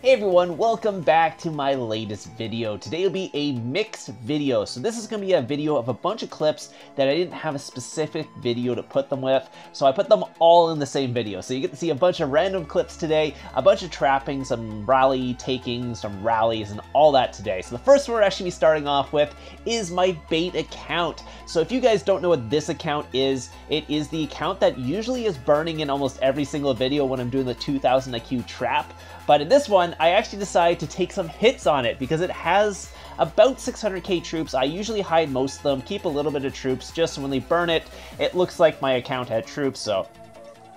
Hey everyone, welcome back to my latest video. Today will be a mix video. So this is going to be a video of a bunch of clips that I didn't have a specific video to put them with. So I put them all in the same video. So you get to see a bunch of random clips today, a bunch of trapping, some rally taking, some rallies, and all that today. So the first one we're actually starting off with is my bait account. So if you guys don't know what this account is, it is the account that usually is burning in almost every single video when I'm doing the 2000 IQ trap. But in this one, I actually decided to take some hits on it because it has about 600k troops. I usually hide most of them, keep a little bit of troops, just so when they burn it, it looks like my account had troops, so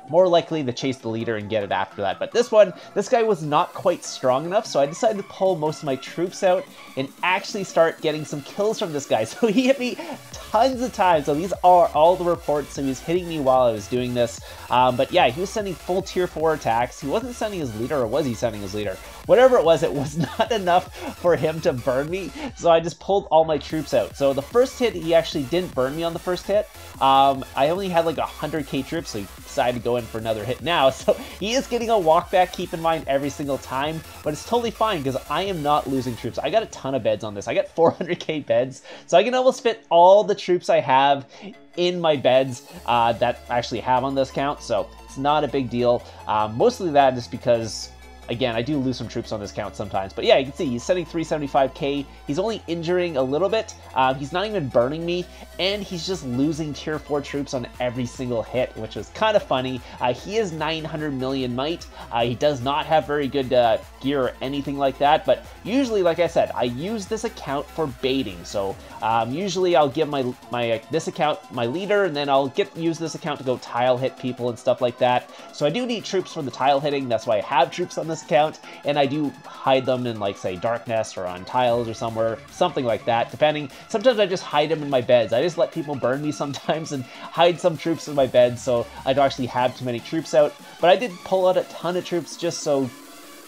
more likely to chase the leader and get it after that. But this one, this guy was not quite strong enough, so I decided to pull most of my troops out and actually start getting some kills from this guy. So he hit me tons of times. So these are all the reports. So he was hitting me while I was doing this. But yeah, he was sending full tier 4 attacks. He wasn't sending his leader, or was he sending his leader? Whatever it was not enough for him to burn me. So I just pulled all my troops out. So the first hit, he actually didn't burn me on the first hit. I only had like 100k troops, so he decided to go in for another hit now. So he is getting a walk back, keep in mind, every single time, but it's totally fine because I am not losing troops. I got a ton of beds on this. I got 400k beds, so I can almost fit all the troops I have in my beds that I actually have on this count, so it's not a big deal. Mostly that is because, again, I do lose some troops on this count sometimes. But yeah, you can see he's sending 375k. He's only injuring a little bit. He's not even burning me. And he's just losing tier 4 troops on every single hit, which is kind of funny. He is 900 million might. He does not have very good gear or anything like that. But usually, like I said, I use this account for baiting. So usually I'll give this account my leader, and then I'll use this account to go tile hit people and stuff like that. So I do need troops for the tile hitting. That's why I have troops on this account, and I do hide them in, like, say, darkness or on tiles or somewhere, something like that, depending. Sometimes I just hide them in my beds. I just let people burn me sometimes and hide some troops in my bed so I don't actually have too many troops out. But I did pull out a ton of troops just so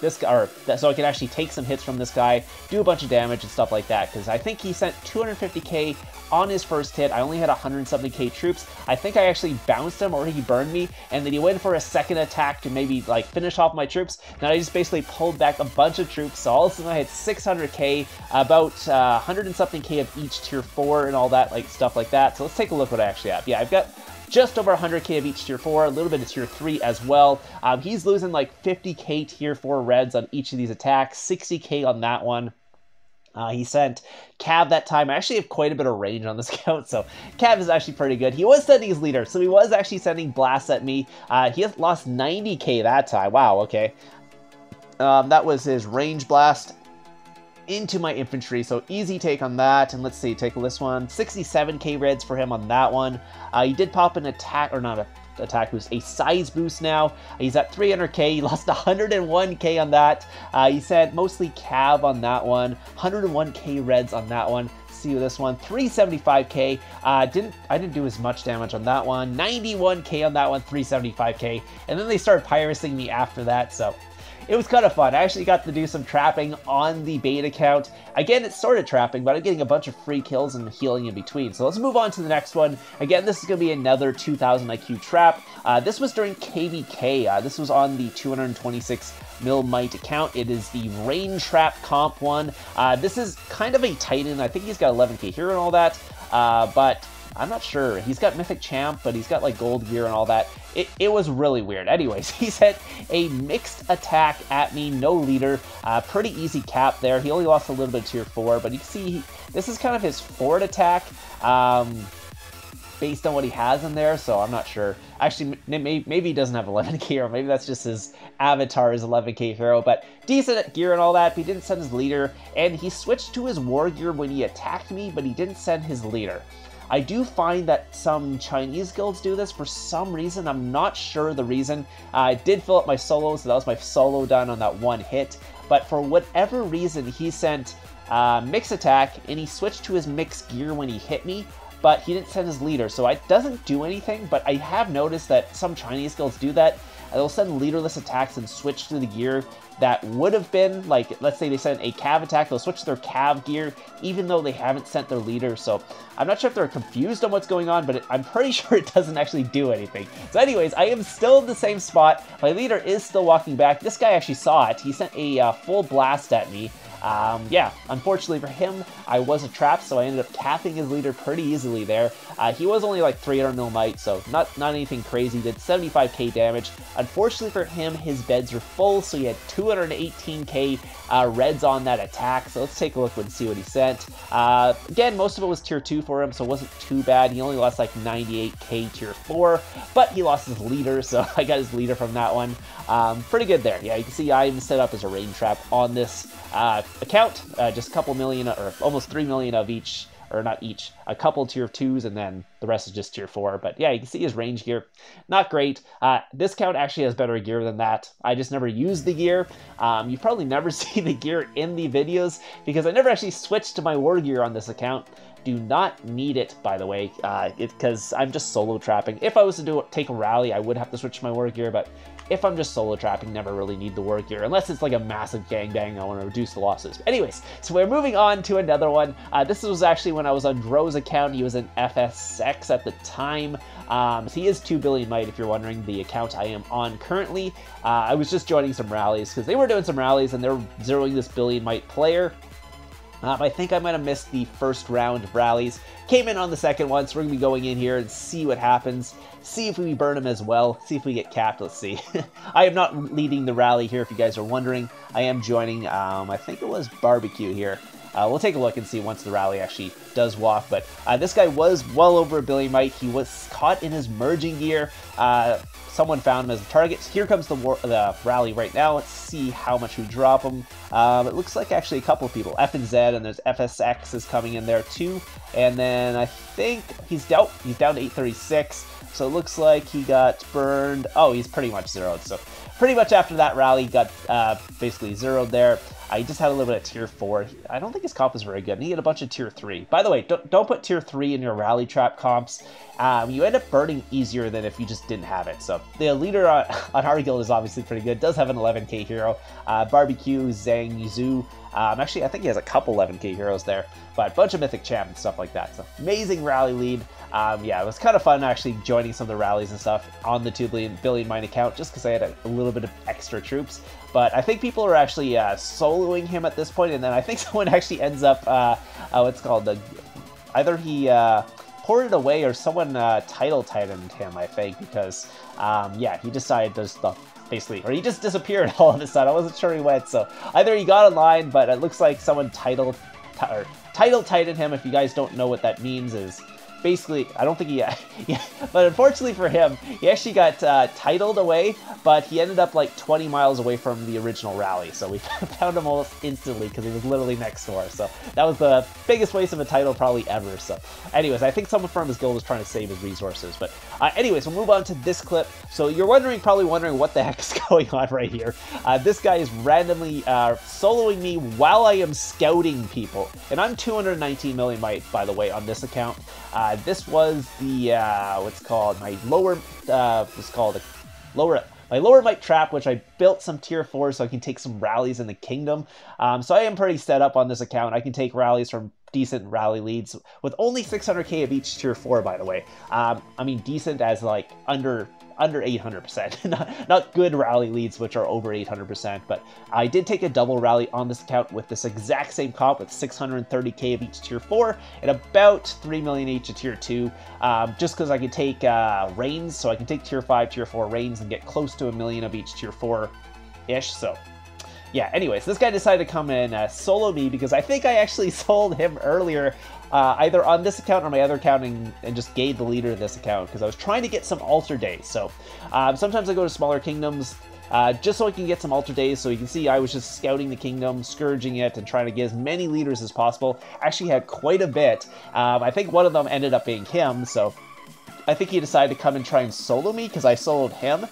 so I can actually take some hits from this guy, do a bunch of damage and stuff like that, because I think he sent 250k on his first hit. I only had 170k troops. I think I actually bounced him, or he burned me, and then he went for a second attack to maybe like finish off my troops. Now I just basically pulled back a bunch of troops, so all of a sudden I had 600k, about 100 and something k of each tier 4 and all that, like stuff like that. So let's take a look what I actually have. Yeah, I've got just over 100k of each tier 4, a little bit of tier 3 as well. He's losing like 50k tier 4 reds on each of these attacks, 60k on that one. He sent Cav that time. I actually have quite a bit of range on this count, so Cav is actually pretty good. He was sending his leader, so he was actually sending blasts at me. He has lost 90k that time. Wow, okay. That was his range blast into my infantry, so easy take on that. And let's see, take this one, 67k reds for him on that one. He did pop an attack, or not a attack boost, a size boost now. He's at 300k. He lost 101k on that. He sent mostly Cav on that one, 101k reds on that one. See this one, 375k. I didn't do as much damage on that one, 91k on that one, 375k, and then they started pirating me after that, so it was kind of fun. I actually got to do some trapping on the bait account. Again, it started trapping, but I'm getting a bunch of free kills and healing in between. So let's move on to the next one. Again, this is going to be another 2000 IQ trap. This was during KVK. This was on the 226 mil might account. It is the rain trap comp one. This is kind of a Titan. I think he's got 11k here and all that, but I'm not sure. He's got Mythic Champ, but he's got like gold gear and all that. It was really weird. Anyways, he sent a mixed attack at me, no leader. Pretty easy cap there. He only lost a little bit of tier 4, but you can see this is kind of his forward attack based on what he has in there, so I'm not sure. Actually, maybe he doesn't have 11k, or maybe that's just his avatar is 11k hero, but decent gear and all that. But he didn't send his leader, and he switched to his war gear when he attacked me, but he didn't send his leader. I do find that some Chinese guilds do this for some reason. I'm not sure the reason. I did fill up my solo, so that was my solo done on that one hit. But for whatever reason, he sent mix attack, and he switched to his mix gear when he hit me, but he didn't send his leader, so it doesn't do anything. But I have noticed that some Chinese guilds do that. they'll send leaderless attacks and switch to the gear that would have been, like, let's say they sent a cav attack, they'll switch to their cav gear, even though they haven't sent their leader. So I'm not sure if they're confused on what's going on, but I'm pretty sure it doesn't actually do anything. So anyways, I am still in the same spot. My leader is still walking back. This guy actually saw it. He sent a full blast at me. Yeah, unfortunately for him, I was a trap, so I ended up capping his leader pretty easily there. He was only like 300 mil might, so not anything crazy. Did 75k damage. Unfortunately for him, his beds were full, so he had 218k reds on that attack. So let's take a look and see what he sent. Again, most of it was tier 2 for him, so it wasn't too bad. He only lost like 98k tier 4, but he lost his leader, so I got his leader from that one. Pretty good there. Yeah, you can see I even set up as a rain trap on this account, just a couple million, or almost 3 million of each, or not each, a couple tier 2s, and then the rest is just tier 4. But yeah, you can see his range gear, not great. This count actually has better gear than that. I just never used the gear. You've probably never seen the gear in the videos, because I never actually switched to my war gear on this account. Do not need it, by the way, because I'm just solo trapping. If I was to take a rally, I would have to switch to my war gear, but if I'm just solo trapping, never really need the war gear, unless it's like a massive gangbang, I want to reduce the losses. But anyways, so we're moving on to another one. This was actually when I was on Dro's account. He was in FSX at the time. So he is 2 billion might, if you're wondering, the account I am on currently. I was just joining some rallies, because they were doing some rallies, and they were zeroing this billion might player. I think I might have missed the first round of rallies. Came in on the second one, so we're going to be going in here and see what happens. See if we burn him as well. See if we get capped. Let's see. I am not leading the rally here, if you guys are wondering. I am joining, I think it was Barbecue here. We'll take a look and see once the rally actually does walk. But this guy was well over a billion might. He was caught in his merging gear. Someone found him as a target. Here comes the rally right now. Let's see how much we drop him. It looks like actually a couple of people. F and Z, and there's FSX is coming in there too. And then I think he's down to 836. So it looks like he got burned. Oh, he's pretty much zeroed. So pretty much after that rally, he got basically zeroed there. He just had a little bit of tier 4. I don't think his comp is very good. And he had a bunch of tier 3. By the way, don't put tier 3 in your rally trap comps. You end up burning easier than if you just didn't have it. So the leader on our guild is obviously pretty good. Does have an 11k hero. Barbecue, Zhang, Yuzu. Actually, I think he has a couple 11k heroes there. But a bunch of mythic champ and stuff like that. So amazing rally lead. Yeah, it was kind of fun actually joining some of the rallies and stuff on the 2 billion mine account, just because I had a little bit of extra troops. But I think people are actually soloing him at this point, and then I think someone actually ends up, what's called, either he ported away or someone title tightened him, I think, because, yeah, he decided to stuff. Basically, or he just disappeared all of a sudden. I wasn't sure he went, so either he got a line, but it looks like someone title tightened him. If you guys don't know what that means, is basically, I don't think he, yeah, but unfortunately for him, he actually got titled away, but he ended up like 20 miles away from the original rally, so we found him almost instantly because he was literally next door. So that was the biggest waste of a title probably ever. So anyways, I think someone from his guild was trying to save his resources. But anyways, we'll move on to this clip. So you're probably wondering what the heck is going on right here. This guy is randomly soloing me while I am scouting people, and I'm 219 million might, by the way, on this account. This was the what's called my lower my lower might trap, which I built some tier 4 so I can take some rallies in the kingdom. So I am pretty set up on this account. I can take rallies from decent rally leads with only 600k of each tier 4, by the way. I mean decent as like under 800%, not good rally leads, which are over 800%, but I did take a double rally on this account with this exact same comp with 630k of each tier 4 and about 3 million each of tier 2, just because I could take reigns, so I can take tier 5, tier 4 reigns and get close to 1 million of each tier 4-ish, so yeah, anyways, this guy decided to come in solo me because I think I actually sold him earlier, either on this account or my other account, and just gave the leader of this account because I was trying to get some altar days. So sometimes I go to smaller kingdoms just so I can get some altar days. So you can see I was just scouting the kingdom, scourging it, and trying to get as many leaders as possible. Actually had quite a bit. I think one of them ended up being him, so I think he decided to come and try and solo me because I soloed him.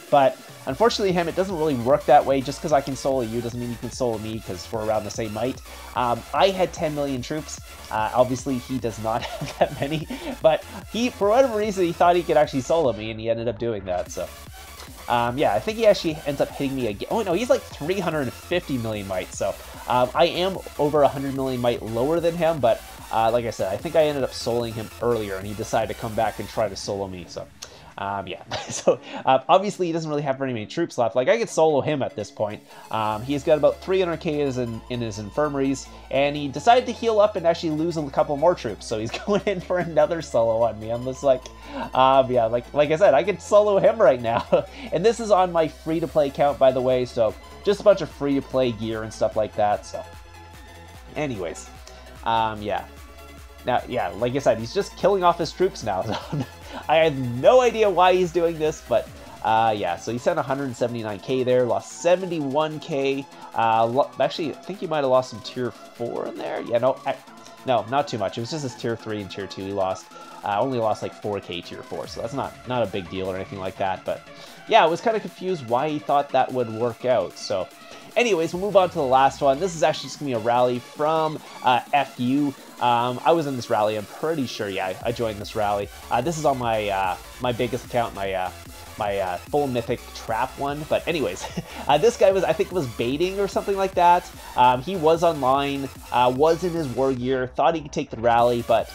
But unfortunately him, it doesn't really work that way. Just because I can solo you doesn't mean you can solo me, because we're around the same might. I had 10 million troops. Obviously he does not have that many, but he, for whatever reason, he thought he could actually solo me, and he ended up doing that. So yeah, I think he actually ends up hitting me again. Oh, no, he's like 350 million might, so I am over 100 million might lower than him, but like I said, I think I ended up soloing him earlier, and he decided to come back and try to solo me, so... yeah, so obviously he doesn't really have very many troops left. Like, I could solo him at this point. He's got about 300k in his infirmaries, and he decided to heal up and actually lose a couple more troops, so he's going in for another solo on me. I'm just like, yeah, like I said, I could solo him right now. And this is on my free-to-play account, by the way, so just a bunch of free-to-play gear and stuff like that, so... Anyways, yeah. Now, yeah, like I said, he's just killing off his troops now. I have no idea why he's doing this, but yeah, so he sent 179k there, lost 71k. Actually, I think he might have lost some tier 4 in there. Yeah, no, no, not too much. It was just his tier 3 and tier 2 he lost. Only lost like 4k tier 4, so that's not a big deal or anything like that. But yeah, I was kind of confused why he thought that would work out. So anyways, we'll move on to the last one. This is actually just going to be a rally from FU. I was in this rally, I'm pretty sure, yeah, I joined this rally. This is on my my biggest account, my full mythic trap one. But anyways, this guy was, I think, was baiting or something like that. He was online, was in his war gear, thought he could take the rally, but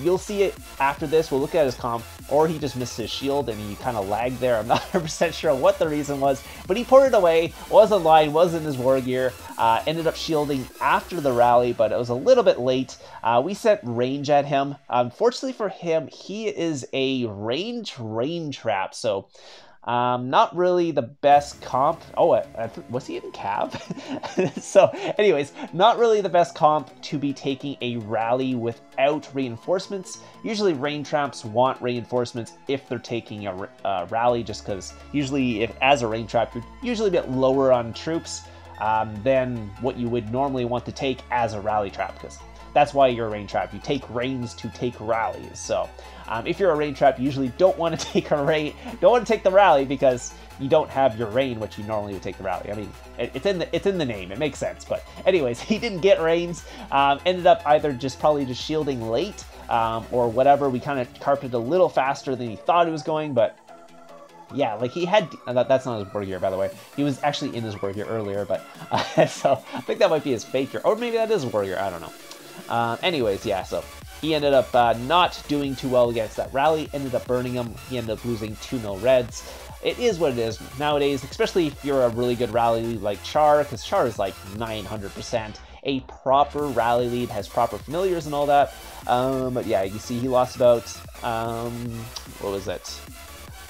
you'll see it after this. We'll look at his comp, or he just missed his shield and he kind of lagged there. I'm not 100% sure what the reason was, but he put it away, was online, was in his war gear, ended up shielding after the rally, but it was a little bit late. We set range at him. Unfortunately for him, he is a range rain trap, so not really the best comp. Oh, was he in Cav? So anyways, not really the best comp to be taking a rally without reinforcements. Usually rain traps want reinforcements if they're taking a rally, just because usually as a rain trap, you're usually a bit lower on troops than what you would normally want to take as a rally trap, because that's why you're a rain trap. You take rains to take rallies. So if you're a rain trap, you usually don't want to take the rally, because you don't have your rain, which you normally would take the rally. I mean, it's in the name. It makes sense. But anyways, he didn't get rains. Ended up either probably just shielding late or whatever. We kind of carpeted a little faster than he thought he was going, but yeah, like he had, that's not his war gear, by the way. He was actually in his war gear earlier, but so I think that might be his fake gear, or maybe that is war gear. I don't know. Anyways, yeah, so he ended up not doing too well against that rally, ended up burning him. He ended up losing 2 mil reds. It is what it is nowadays, especially if you're a really good rally lead like Char, because Char is like 900%. A proper rally lead, has proper familiars and all that. But yeah, you see he lost about, what was it?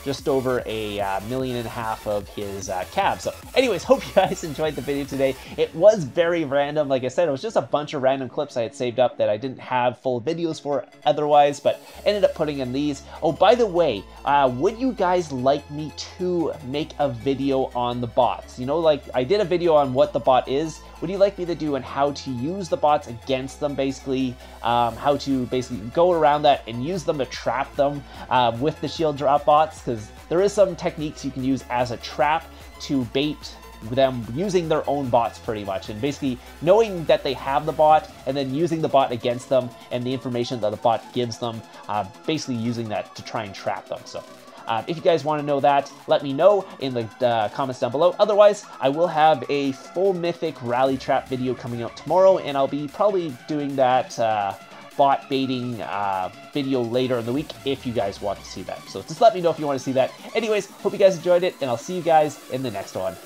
Just over $1.5 million of his cab. So anyways, hope you guys enjoyed the video today. It was very random. Like I said, it was just a bunch of random clips I had saved up that I didn't have full videos for otherwise, but ended up putting in these. Oh, by the way, would you guys like me to make a video on the bots? You know, like I did a video on what the bot is. Would you like me to do and how to use the bots against them, basically? How to basically go around that and use them to trap them with the shield drop bots, because there is some techniques you can use as a trap to bait them using their own bots pretty much, and basically knowing that they have the bot and then using the bot against them and the information that the bot gives them, basically using that to try and trap them. So if you guys want to know that, let me know in the comments down below. Otherwise, I will have a full mythic rally trap video coming out tomorrow, and I'll be probably doing that bot baiting video later in the week if you guys want to see that. So just let me know if you want to see that. Anyways, hope you guys enjoyed it, and I'll see you guys in the next one.